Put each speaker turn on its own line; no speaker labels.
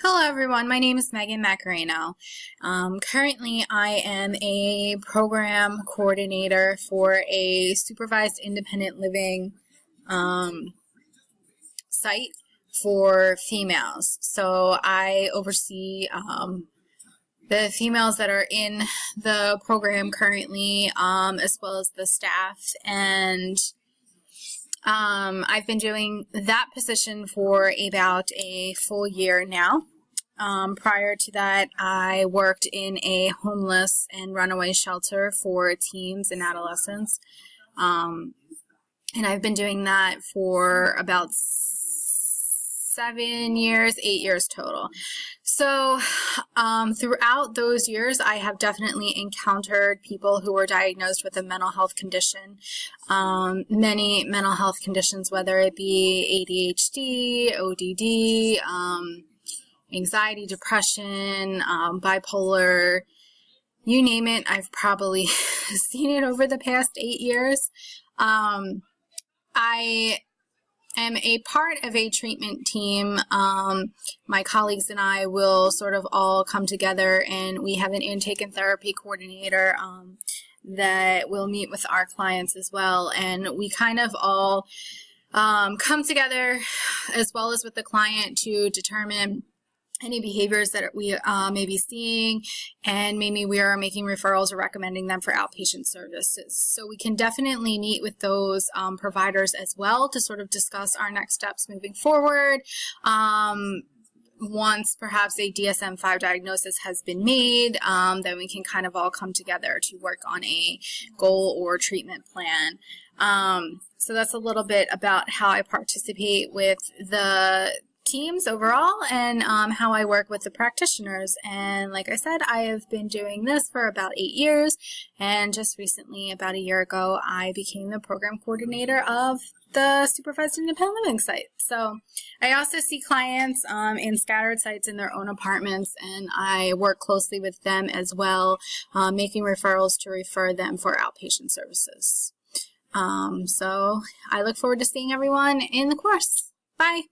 Hello everyone, my name is Megan Macareno. Currently I am a program coordinator for a supervised independent living site for females. So I oversee the females that are in the program currently, as well as the staff, and I've been doing that position for about a full year now. Prior to that, I worked in a homeless and runaway shelter for teens and adolescents. And I've been doing that for about 8 years total. So throughout those years, I have definitely encountered people who were diagnosed with a mental health condition, many mental health conditions, whether it be ADHD, ODD, anxiety, depression, bipolar, you name it. I've probably seen it over the past 8 years. I am a part of a treatment team. My colleagues and I will sort of all come together, and we have an intake and therapy coordinator that will meet with our clients as well. And we kind of all come together as well as with the client to determine any behaviors that we may be seeing, and maybe we are making referrals or recommending them for outpatient services. So we can definitely meet with those providers as well to sort of discuss our next steps moving forward. Once perhaps a DSM-5 diagnosis has been made, then we can kind of all come together to work on a goal or treatment plan. So that's a little bit about how I participate with the teams overall, and how I work with the practitioners. And like I said, I have been doing this for about 8 years, and just recently, about a year ago, I became the program coordinator of the supervised independent living site. So I also see clients in scattered sites in their own apartments, and I work closely with them as well, making referrals to refer them for outpatient services. So I look forward to seeing everyone in the course. Bye.